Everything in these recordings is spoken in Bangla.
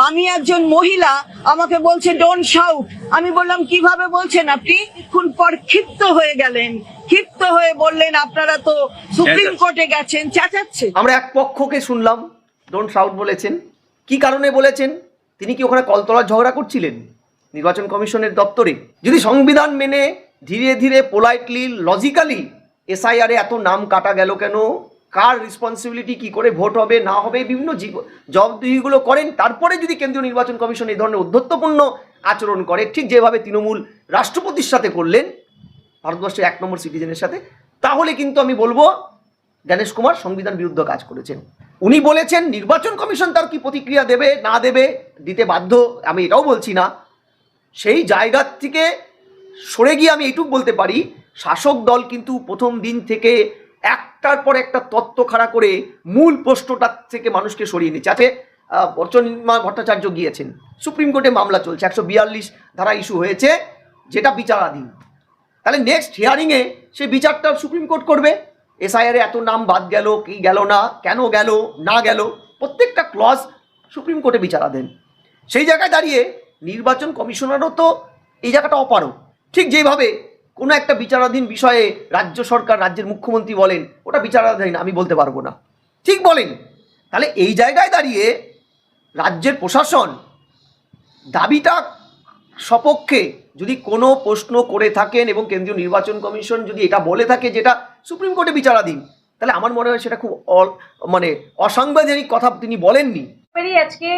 আমি একজন মহিলা, আমাকে বলছে ডোন্ট শাউট। আমি বললাম কিভাবে বলছেন আপনি? খুন পর ক্ষিপ্ত হয়ে গেলেন, ক্ষিপ্ত হয়ে বললেন আপনারা তো সুপ্রিম কোর্টে গেছেন, চেঁচাচ্ছে। আমরা এক পক্ষকে শুনলাম ডোন্ট শাউট বলেছেন। কি কারণে বলেছেন? তিনি কি ওখানে কলতলার ঝগড়া করছিলেন নির্বাচন কমিশনের দপ্তরে? যদি সংবিধান মেনে ধীরে ধীরে পোলাইটলি লজিক্যালি এসআইআরে এত নাম কাটা গেল কেন, কার রেসপন্সিবিলিটি, কি করে ভোট হবে না হবে, বিভিন্ন জবাবদিহিগুলো করেন, তারপরে যদি কেন্দ্রীয় নির্বাচন কমিশন এই ধরনের ঔদ্ধত্যপূর্ণ আচরণ করে, ঠিক যেভাবে তৃণমূল রাষ্ট্রপতির সাথে করলেন, ভারতবর্ষের 1 নম্বর সিটিজেনের সাথে, তাহলে কিন্তু আমি বলবো জ্ঞানেশ কুমার সংবিধান বিরুদ্ধ কাজ করেছেন। উনি বলেছেন নির্বাচন কমিশন তার কি প্রতিক্রিয়া দেবে না দেবে, দিতে বাধ্য, আমি এটাও বলছি না। সেই জায়গা থেকে সরে গিয়ে আমি এইটুকু বলতে পারি, শাসক দল কিন্তু প্রথম দিন থেকে একটার পর একটা তত্ত্ব খাড়া করে মূল প্রশ্নটার থেকে মানুষকে সরিয়ে নিচ্ছে। আছে অর্চনিমা ভট্টাচার্য গিয়েছেন, সুপ্রিম কোর্টে মামলা চলছে, 142 ধারা ইস্যু হয়েছে, যেটা বিচারাধীন। তাহলে নেক্সট হিয়ারিংয়ে সেই বিচারটা সুপ্রিম কোর্ট করবে। এসআইআরে এত নাম বাদ গেল, কি গেল না, কেন গেল না গেল, প্রত্যেকটা ক্লজ সুপ্রিম কোর্টে বিচারাধীন। সেই জায়গায় দাঁড়িয়ে নির্বাচন কমিশনারও তো এই জায়গাটা অপারগ। ঠিক যেভাবে কোনো একটা বিচারাধীন বিষয়ে রাজ্য সরকার, রাজ্যের মুখ্যমন্ত্রী বলেন ওটা বিচারাধীন, আমি বলতে পারবো না, ঠিক বলেন। তাহলে এই জায়গায় দাঁড়িয়ে রাজ্যের প্রশাসন দাবিটা সপক্ষে যদি কোনো প্রশ্ন করে থাকেন এবং কেন্দ্রীয় নির্বাচন কমিশন যদি এটা বলে থাকে যেটা সুপ্রিম কোর্টে বিচারাধীন, তাহলে আমার মনে হয় সেটা খুব অসাংবিধানিক কথা তিনি বলেননি। আজকে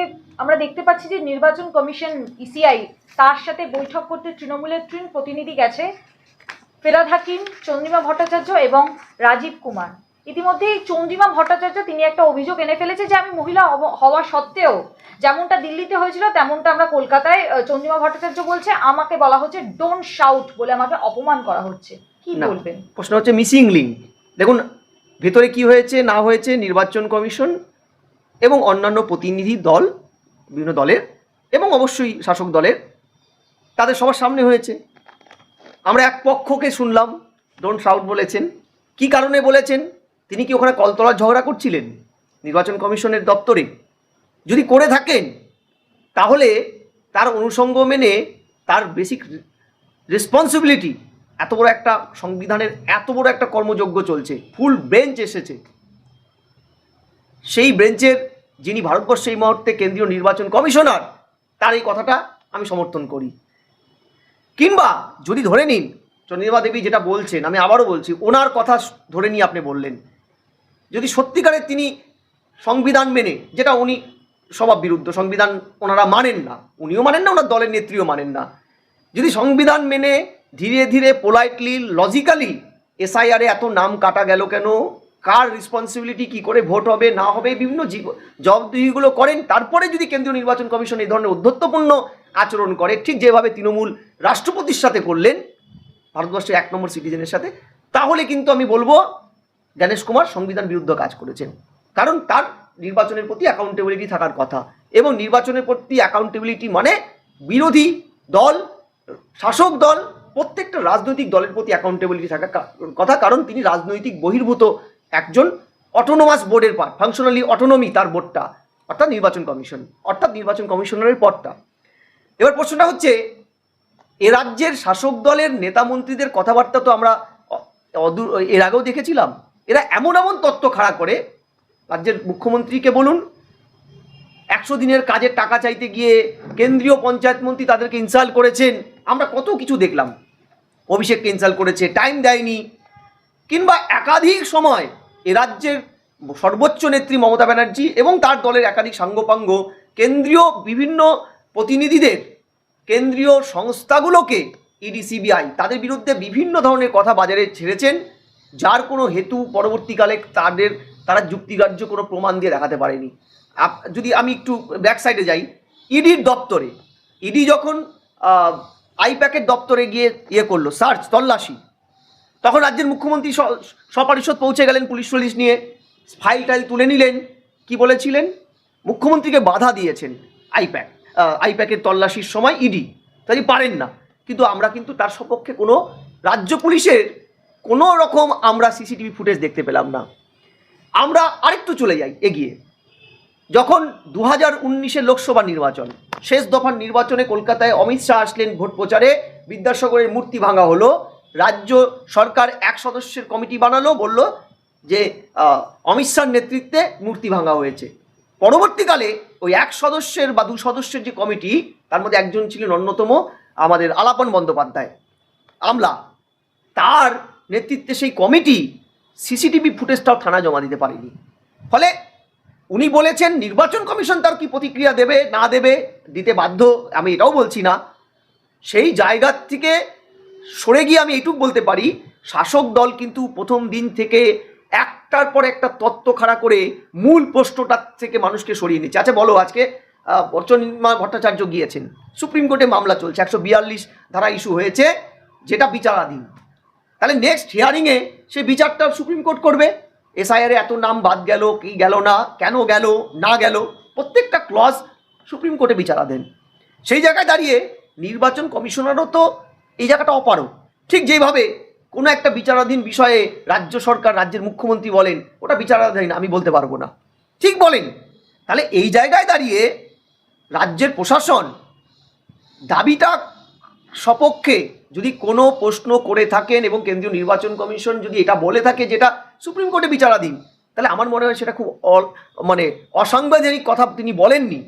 আমরা দেখতে পাচ্ছি যে নির্বাচন কমিশন ইসিআই তার সাথে বৈঠক করতে তৃণমূলের 3 প্রতিনিধি গেছে, ফেরাদ হাকিম, চন্দ্রিমা ভট্টাচার্য এবং রাজীব কুমার। ইতিমধ্যে চন্দ্রিমা ভট্টাচার্য তিনি একটা অভিযোগ এনে ফেলেছে যে আমি মহিলা হওয়া সত্ত্বেও যেমনটা দিল্লিতে হয়েছিল তেমনটা আমরা কলকাতায়, চন্দ্রিমা ভট্টাচার্য বলছে আমাকে বলা হচ্ছে ডোন্ট শাউট বলে আমাকে অপমান করা হচ্ছে। কি বলবেন? প্রশ্ন হচ্ছে মিসিং লিঙ্ক। দেখুন ভেতরে কি হয়েছে না হয়েছে, নির্বাচন কমিশন এবং অন্যান্য প্রতিনিধি দল, বিভিন্ন দলের এবং অবশ্যই শাসক দলের, তাদের সবার সামনে হয়েছে। আমরা এক পক্ষকে শুনলাম ডোন্ট শাউট বলেছেন। কি কারণে বলেছেন? তিনি কি ওখানে কলতলার ঝগড়া করছিলেন নির্বাচন কমিশনের দপ্তরে? যদি করে থাকেন তাহলে তার অনুষঙ্গ মেনে তার বেসিক রেসপন্সিবিলিটি, এত বড় একটা সংবিধানের এত বড় একটা কর্মযজ্ঞ চলছে, ফুল বেঞ্চ এসেছে, সেই বেঞ্চের যিনি ভারতবর্ষে এই মুহূর্তে কেন্দ্রীয় নির্বাচন কমিশনার, তার এই কথাটা আমি সমর্থন করি। কিংবা যদি ধরে নিন চন্দ্রিমা দেবী যেটা বলছেন, আমি আবারও বলছি, ওনার কথা ধরে নিয়ে আপনি বললেন, যদি সত্যিকারের তিনি সংবিধান মেনে, যেটা উনি স্বভাব বিরুদ্ধ, সংবিধান ওনারা মানেন না, উনিও মানেন না, ওনার দলের নেত্রীও মানেন না, যদি সংবিধান মেনে ধীরে ধীরে পোলাইটলি লজিক্যালি এসআইআরে এত নাম কাটা গেল কেন, কার রেসপন্সিবিলিটি, কি করে ভোট হবে না হবে, বিভিন্ন জবাবদিহিগুলো করেন, তারপরে যদি কেন্দ্রীয় নির্বাচন কমিশন এই ধরনের ঔদ্ধত্যপূর্ণ আচরণ করে, ঠিক যেভাবে তৃণমূল রাষ্ট্রপতির সাথে করলেন, ভারতবর্ষের 1 নম্বর সিটিজেনের সাথে, তাহলে কিন্তু আমি বলবো জ্ঞানেশ কুমার সংবিধান বিরুদ্ধ কাজ করেছেন। কারণ তার নির্বাচনের প্রতি অ্যাকাউন্টেবিলিটি থাকার কথা, এবং নির্বাচনের প্রতি অ্যাকাউন্টেবিলিটি মানে বিরোধী দল, শাসক দল, প্রত্যেকটা রাজনৈতিক দলের প্রতি অ্যাকাউন্টেবিলিটি থাকার কথা। কারণ তিনি রাজনৈতিক বহির্ভূত একজন অটোনোমাস বোর্ডের পার্ট, ফাংশনালি অটোনমি তার বোর্ডটা, অর্থাৎ নির্বাচন কমিশন, অর্থাৎ নির্বাচন কমিশনারের পদটা। এবার প্রশ্নটা হচ্ছে, এ রাজ্যের শাসক দলের নেতা মন্ত্রীদের কথাবার্তা তো আমরা এর আগেও দেখেছিলাম। এরা এমন এমন তত্ত্ব খাড়া করে, রাজ্যের মুখ্যমন্ত্রীকে বলুন 100 দিনের কাজের টাকা চাইতে গিয়ে কেন্দ্রীয় পঞ্চায়েত মন্ত্রী তাদেরকে ইনসাল্ট করেছেন, আমরা কত কিছু দেখলাম, অভিষেককে ইনসাল্ট করেছে, টাইম দেয়নি। কিংবা একাধিক সময় এ রাজ্যের সর্বোচ্চ নেত্রী মমতা ব্যানার্জি এবং তার দলের একাধিক সাঙ্গপাঙ্গ কেন্দ্রীয় বিভিন্ন প্রতিনিধিদের, কেন্দ্রীয় সংস্থাগুলোকে, ইডি, সিবিআই, তাদের বিরুদ্ধে বিভিন্ন ধরনের কথা বাজারে ছেড়েছেন, যার কোনো হেতু পরবর্তীকালে তারা যুক্তিগ্রাহ্য কোনো প্রমাণ দিয়ে দেখাতে পারেনি। যদি আমি একটু ব্যাক সাইডে যাই, ইডির দপ্তরে, ইডি যখন আইপ্যাকের দপ্তরে গিয়ে করলো সার্চ, তল্লাশি, তখন রাজ্যের মুখ্যমন্ত্রী সপরিষদ পৌঁছে গেলেন পুলিশ টুলিশ নিয়ে, ফাইল টাইল তুলে নিলেন। কি বলেছিলেন? মুখ্যমন্ত্রীকে বাধা দিয়েছেন আইপ্যাকের তল্লাশির সময় ইডি, তাই পারেন না। কিন্তু আমরা কিন্তু তার সপক্ষে কোনো রাজ্য পুলিশের কোনো রকম আমরা সিসিটিভি ফুটেজ দেখতে পেলাম না। আমরা আরেকটু চলে যাই এগিয়ে, যখন 2019-এর লোকসভা নির্বাচন, শেষ দফার নির্বাচনে কলকাতায় অমিত শাহ আসলেন ভোট প্রচারে, বিদ্যাসাগরের মূর্তি ভাঙা হলো, রাজ্য সরকার 1 সদস্যের কমিটি বানালো, বলল যে অমিত শাহর নেতৃত্বে মূর্তি ভাঙা হয়েছে। পরবর্তীকালে ওই 1 সদস্যের বা 2 সদস্যের যে কমিটি, তার মধ্যে একজন ছিলেন অন্যতম আমাদের আলাপন বন্দ্যোপাধ্যায় আমলা, তার নেতৃত্বে সেই কমিটি সিসিটিভি ফুটেজটাও থানা জমা দিতে পারেনি। ফলে উনি বলেছেন নির্বাচন কমিশন তার কি প্রতিক্রিয়া দেবে না দেবে, দিতে বাধ্য, আমি এটাও বলছি না। সেই জায়গা থেকে সরে গিয়ে আমি এইটুকু বলতে পারি, শাসক দল কিন্তু প্রথম দিন থেকে একটার পর একটা তত্ত্ব খাড়া করে মূল প্রশ্নটার থেকে মানুষকে সরিয়ে নিচ্ছে। আচ্ছা বলো, আজকে চন্দ্রিমা ভট্টাচার্য গিয়েছেন, সুপ্রিম কোর্টে মামলা চলছে, 142 ধারা ইস্যু হয়েছে, যেটা বিচারাধীন। তাহলে নেক্সট হিয়ারিংয়ে সেই বিচারটা সুপ্রিম কোর্ট করবে। এসআইআরে এত নাম বাদ গেল, কি গেল না, কেন গেল না গেল, প্রত্যেকটা ক্লজ সুপ্রিম কোর্টে বিচারাধীন। সেই জায়গায় দাঁড়িয়ে নির্বাচন কমিশনারও তো এই জায়গাটা অপারগ। ঠিক যেভাবে কোনো একটা বিচারাধীন বিষয়ে রাজ্য সরকার, রাজ্যের মুখ্যমন্ত্রী বলেন ওটা বিচারাধীন, আমি বলতে পারবো না, ঠিক বলেন। তাহলে এই জায়গায় দাঁড়িয়ে রাজ্যের প্রশাসন দাবিটা সপক্ষে যদি কোনো প্রশ্ন করে থাকেন এবং কেন্দ্রীয় নির্বাচন কমিশন যদি এটা বলে থাকে যেটা সুপ্রিম কোর্টে বিচারাধীন, তাহলে আমার মনে হয় সেটা খুব অসাংবিধানিক কথা তিনি বলেননি।